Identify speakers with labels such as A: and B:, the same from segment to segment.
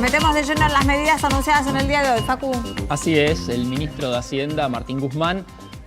A: metemos de lleno en las medidas anunciadas en el día de hoy, Facu.
B: Así es, el ministro de Hacienda, Martín Guzmán,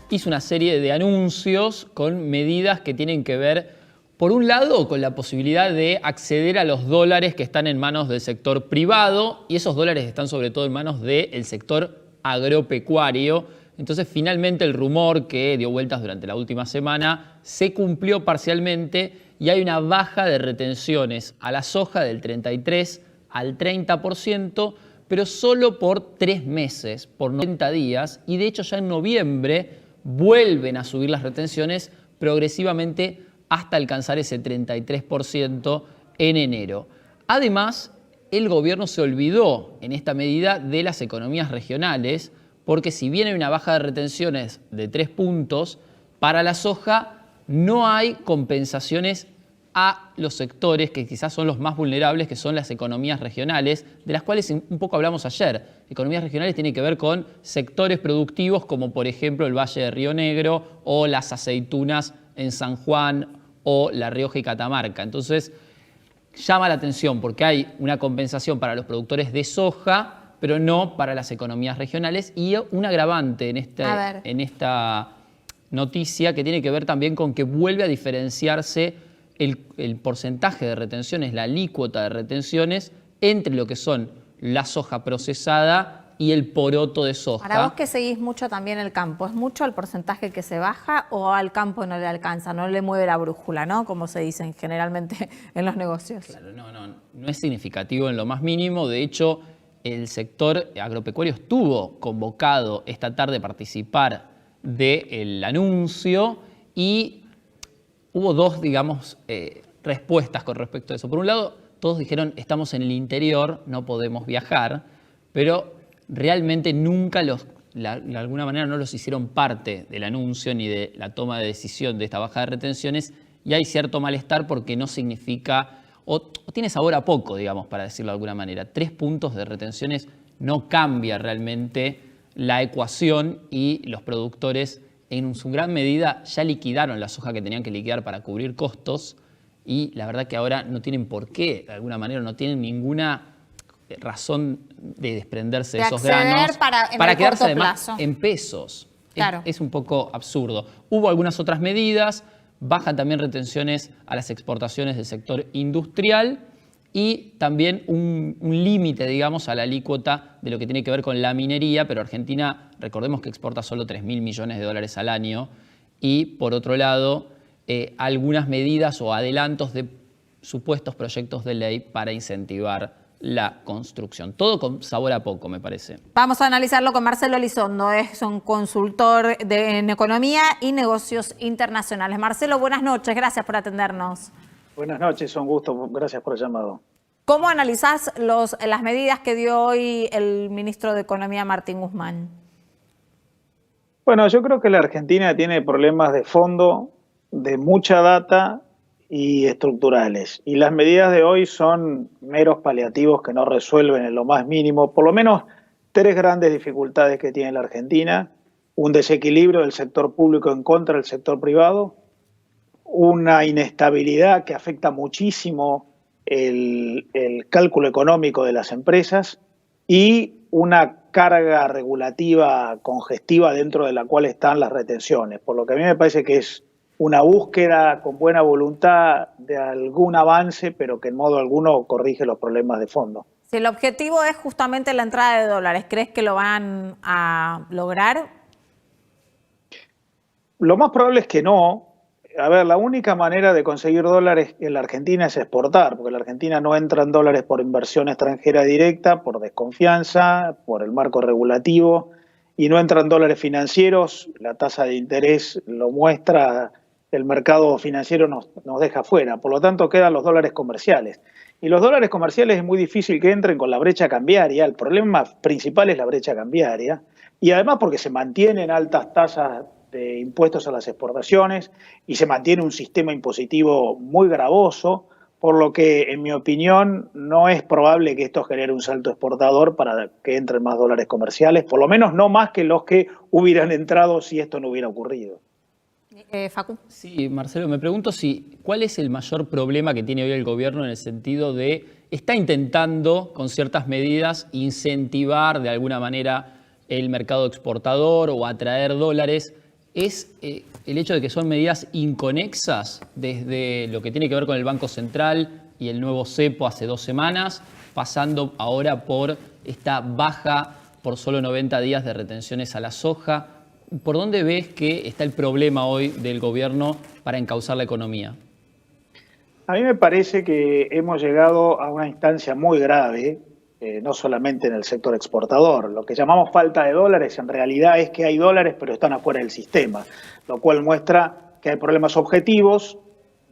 B: hizo una serie de anuncios con medidas que tienen que ver, por un lado, con la posibilidad de acceder a los dólares que están en manos del sector privado, y esos dólares están sobre todo en manos del sector agropecuario. Entonces, finalmente, el rumor que dio vueltas durante la última semana se cumplió parcialmente y hay una baja de retenciones a la soja del 33 al 30%, pero solo por 3 meses, por 90 días, y de hecho ya en noviembre vuelven a subir las retenciones progresivamente hasta alcanzar ese 33% en enero. Además, el gobierno se olvidó en esta medida de las economías regionales, porque si bien hay una baja de retenciones de 3 puntos, para la soja no hay compensaciones a los sectores que quizás son los más vulnerables, que son las economías regionales, de las cuales un poco hablamos ayer. Economías regionales tienen que ver con sectores productivos como por ejemplo el Valle de Río Negro o las aceitunas en San Juan o La Rioja y Catamarca. Entonces llama la atención porque hay una compensación para los productores de soja, pero no para las economías regionales, y un agravante en esta noticia que tiene que ver también con que vuelve a diferenciarse el porcentaje de retenciones, la alícuota de retenciones entre lo que son la soja procesada y el poroto de soja.
A: Para vos que seguís mucho también el campo, ¿es mucho el porcentaje que se baja o al campo no le alcanza, no le mueve la brújula, ¿no? Como se dicen generalmente en los negocios.
B: Claro, no es significativo en lo más mínimo. De hecho, el sector agropecuario estuvo convocado esta tarde a participar del anuncio y hubo dos, respuestas con respecto a eso. Por un lado, todos dijeron, estamos en el interior, no podemos viajar, pero realmente nunca de alguna manera no los hicieron parte del anuncio ni de la toma de decisión de esta baja de retenciones, y hay cierto malestar porque no significa, o tiene sabor a poco, para decirlo de alguna manera. 3 puntos de retenciones no cambia realmente la ecuación, y los productores en su gran medida ya liquidaron la soja que tenían que liquidar para cubrir costos, y la verdad que ahora no tienen por qué, de alguna manera, no tienen ninguna razón de desprenderse de esos granos para quedarse además en pesos.
A: Claro.
B: Es un poco absurdo. Hubo algunas otras medidas, bajan también retenciones a las exportaciones del sector industrial y también un límite, a la alícuota de lo que tiene que ver con la minería, pero Argentina, recordemos que exporta solo 3.000 millones de dólares al año, y por otro lado, algunas medidas o adelantos de supuestos proyectos de ley para incentivar la construcción. Todo con sabor a poco, me parece.
A: Vamos a analizarlo con Marcelo Elizondo, es un consultor en economía y negocios internacionales. Marcelo, buenas noches, gracias por atendernos.
C: Buenas noches, un gusto, gracias por el llamado.
A: ¿Cómo analizás las medidas que dio hoy el ministro de Economía, Martín Guzmán?
C: Bueno, yo creo que la Argentina tiene problemas de fondo, de mucha data y estructurales. Y las medidas de hoy son meros paliativos que no resuelven en lo más mínimo, por lo menos 3 grandes dificultades que tiene la Argentina: un desequilibrio del sector público en contra del sector privado, una inestabilidad que afecta muchísimo el cálculo económico de las empresas y una carga regulativa congestiva dentro de la cual están las retenciones. Por lo que a mí me parece que es una búsqueda con buena voluntad de algún avance, pero que en modo alguno corrige los problemas de fondo.
A: Si el objetivo es justamente la entrada de dólares, ¿crees que lo van a lograr?
C: Lo más probable es que no. A ver, la única manera de conseguir dólares en la Argentina es exportar, porque la Argentina no entra en dólares por inversión extranjera directa, por desconfianza, por el marco regulativo, y no entran dólares financieros. La tasa de interés lo muestra, el mercado financiero nos deja fuera. Por lo tanto, quedan los dólares comerciales. Y los dólares comerciales es muy difícil que entren con la brecha cambiaria. El problema principal es la brecha cambiaria. Y además porque se mantienen altas tasas de impuestos a las exportaciones y se mantiene un sistema impositivo muy gravoso, por lo que, en mi opinión, no es probable que esto genere un salto exportador para que entren más dólares comerciales, por lo menos no más que los que hubieran entrado si esto no hubiera ocurrido.
A: Facu.
B: Sí, Marcelo, me pregunto cuál es el mayor problema que tiene hoy el gobierno en el sentido de está intentando con ciertas medidas incentivar de alguna manera el mercado exportador o atraer dólares. ¿Es el hecho de que son medidas inconexas desde lo que tiene que ver con el Banco Central y el nuevo cepo hace 2 semanas, pasando ahora por esta baja por solo 90 días de retenciones a la soja? ¿Por dónde ves que está el problema hoy del gobierno para encauzar la economía?
C: A mí me parece que hemos llegado a una instancia muy grave, no solamente en el sector exportador. Lo que llamamos falta de dólares en realidad es que hay dólares pero están afuera del sistema, lo cual muestra que hay problemas objetivos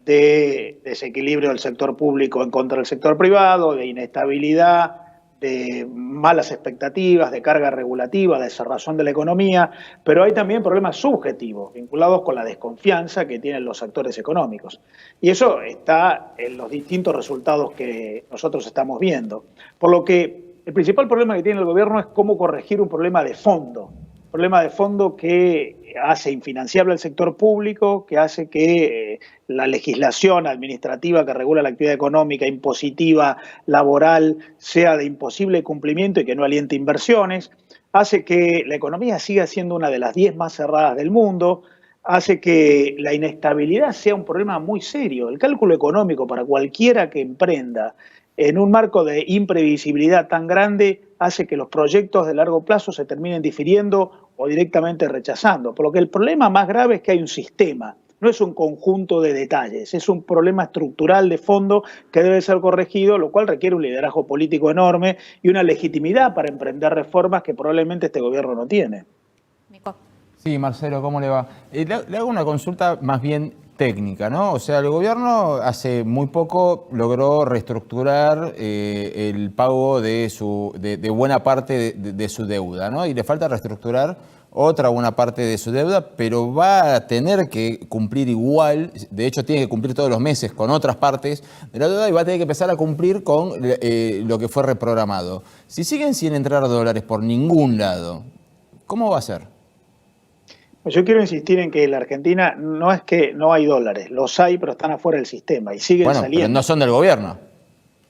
C: de desequilibrio del sector público en contra del sector privado, de inestabilidad, de malas expectativas, de carga regulativa, de cerrazón de la economía, pero hay también problemas subjetivos vinculados con la desconfianza que tienen los actores económicos. Y eso está en los distintos resultados que nosotros estamos viendo. Por lo que el principal problema que tiene el gobierno es cómo corregir un problema de fondo que hace infinanciable al sector público, que hace que la legislación administrativa que regula la actividad económica, impositiva, laboral, sea de imposible cumplimiento y que no aliente inversiones, hace que la economía siga siendo una de las 10 más cerradas del mundo, hace que la inestabilidad sea un problema muy serio. El cálculo económico para cualquiera que emprenda en un marco de imprevisibilidad tan grande hace que los proyectos de largo plazo se terminen difiriendo o directamente rechazando. Por lo que el problema más grave es que hay un sistema, no es un conjunto de detalles, es un problema estructural de fondo que debe ser corregido, lo cual requiere un liderazgo político enorme y una legitimidad para emprender reformas que probablemente este gobierno no tiene.
D: Sí, Marcelo, ¿cómo le va? Le hago una consulta más bien técnica, ¿no? O sea, el gobierno hace muy poco logró reestructurar el pago de buena parte de su deuda, ¿no? Y le falta reestructurar otra buena parte de su deuda, pero va a tener que cumplir igual, de hecho tiene que cumplir todos los meses con otras partes de la deuda y va a tener que empezar a cumplir con lo que fue reprogramado. Si siguen sin entrar dólares por ningún lado, ¿cómo va a ser?
C: Yo quiero insistir en que en la Argentina no es que no hay dólares, los hay, pero están afuera del sistema y siguen saliendo.
D: Pero no son del gobierno.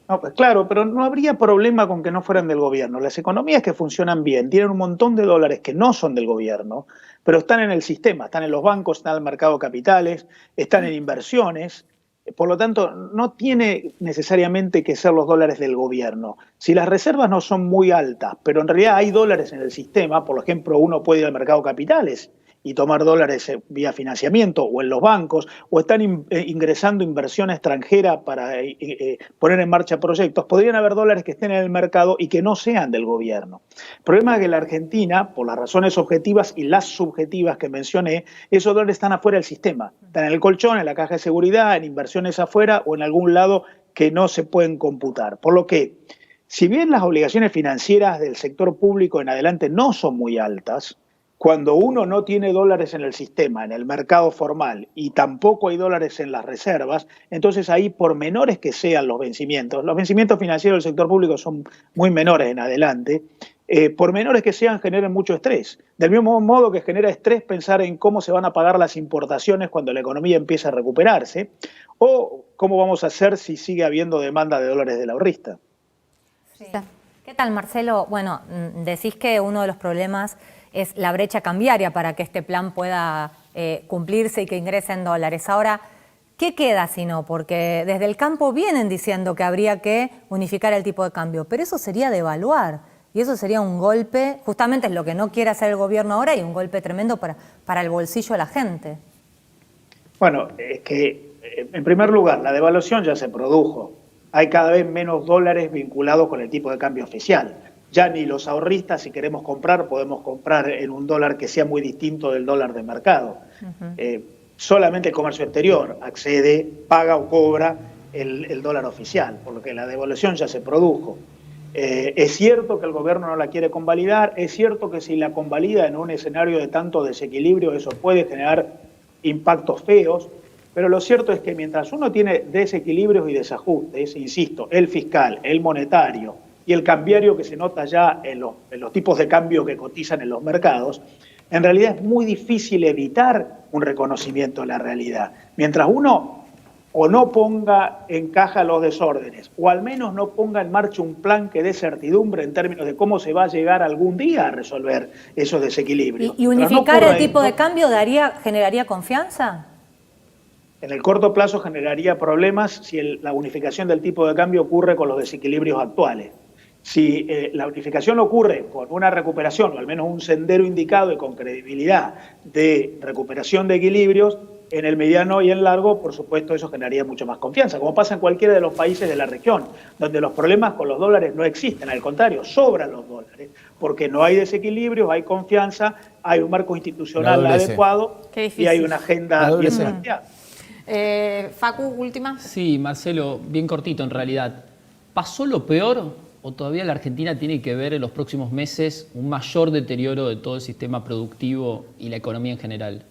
C: No, pues claro, pero no habría problema con que no fueran del gobierno. Las economías que funcionan bien tienen un montón de dólares que no son del gobierno, pero están en el sistema, están en los bancos, están en el mercado de capitales, están en inversiones. Por lo tanto, no tiene necesariamente que ser los dólares del gobierno. Si las reservas no son muy altas, pero en realidad hay dólares en el sistema, por ejemplo, uno puede ir al mercado de capitales y tomar dólares vía financiamiento o en los bancos, o están ingresando inversión extranjera para poner en marcha proyectos, podrían haber dólares que estén en el mercado y que no sean del gobierno. El problema es que en la Argentina, por las razones objetivas y las subjetivas que mencioné, esos dólares están afuera del sistema. Están en el colchón, en la caja de seguridad, en inversiones afuera o en algún lado que no se pueden computar. Por lo que, si bien las obligaciones financieras del sector público en adelante no son muy altas, cuando uno no tiene dólares en el sistema, en el mercado formal, y tampoco hay dólares en las reservas, entonces ahí, por menores que sean los vencimientos financieros del sector público son muy menores en adelante, por menores que sean, generan mucho estrés. Del mismo modo que genera estrés pensar en cómo se van a pagar las importaciones cuando la economía empieza a recuperarse, o cómo vamos a hacer si sigue habiendo demanda de dólares del ahorrista.
E: Sí. ¿Qué tal, Marcelo? Bueno, decís que uno de los problemas es la brecha cambiaria para que este plan pueda cumplirse y que ingresen dólares. Ahora, ¿qué queda si no? Porque desde el campo vienen diciendo que habría que unificar el tipo de cambio, pero eso sería devaluar y eso sería un golpe, justamente es lo que no quiere hacer el gobierno ahora y un golpe tremendo para el bolsillo de la gente.
C: Bueno, es que en primer lugar, la devaluación ya se produjo. Hay cada vez menos dólares vinculados con el tipo de cambio oficial. Ya ni los ahorristas, si queremos comprar, podemos comprar en un dólar que sea muy distinto del dólar de mercado. Solamente el comercio exterior accede, paga o cobra el dólar oficial, por lo que la devaluación ya se produjo. Es cierto que el gobierno no la quiere convalidar, es cierto que si la convalida en un escenario de tanto desequilibrio, eso puede generar impactos feos, pero lo cierto es que mientras uno tiene desequilibrios y desajustes, insisto, el fiscal, el monetario, y el cambiario que se nota ya en los tipos de cambio que cotizan en los mercados, en realidad es muy difícil evitar un reconocimiento de la realidad. Mientras uno o no ponga en caja los desórdenes, o al menos no ponga en marcha un plan que dé certidumbre en términos de cómo se va a llegar algún día a resolver esos desequilibrios.
E: ¿Y unificar el tipo de cambio generaría confianza?
C: En el corto plazo generaría problemas si la unificación del tipo de cambio ocurre con los desequilibrios actuales. Si la unificación ocurre con una recuperación, o al menos un sendero indicado y con credibilidad de recuperación de equilibrios, en el mediano y en largo, por supuesto, eso generaría mucho más confianza, como pasa en cualquiera de los países de la región, donde los problemas con los dólares no existen, al contrario, sobran los dólares, porque no hay desequilibrios, hay confianza, hay un marco institucional adecuado y hay una agenda bien planteada.
A: Facu, última.
B: Sí, Marcelo, bien cortito en realidad. ¿Pasó lo peor o todavía la Argentina tiene que ver en los próximos meses un mayor deterioro de todo el sistema productivo y la economía en general?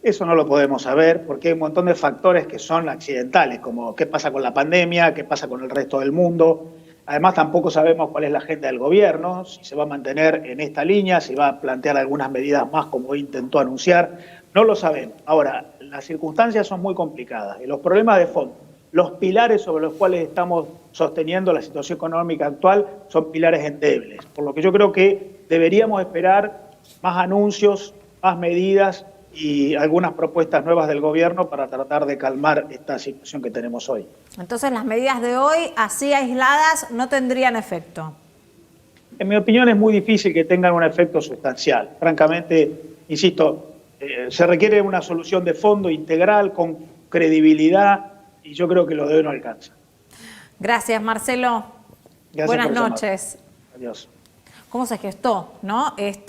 C: Eso no lo podemos saber porque hay un montón de factores que son accidentales, como qué pasa con la pandemia, qué pasa con el resto del mundo. Además, tampoco sabemos cuál es la agenda del gobierno, si se va a mantener en esta línea, si va a plantear algunas medidas más como hoy intentó anunciar. No lo sabemos. Ahora, las circunstancias son muy complicadas y los problemas de fondo, los pilares sobre los cuales estamos sosteniendo la situación económica actual son pilares endebles. Por lo que yo creo que deberíamos esperar más anuncios, más medidas y algunas propuestas nuevas del gobierno para tratar de calmar esta situación que tenemos hoy.
A: Entonces las medidas de hoy, así aisladas, no tendrían efecto.
C: En mi opinión es muy difícil que tengan un efecto sustancial. Francamente, insisto, se requiere una solución de fondo integral, con credibilidad, y yo creo que lo de hoy no alcanza.
A: Gracias, Marcelo.
C: Gracias.
A: Buenas noches.
C: Adiós.
A: ¿Cómo se gestó, no?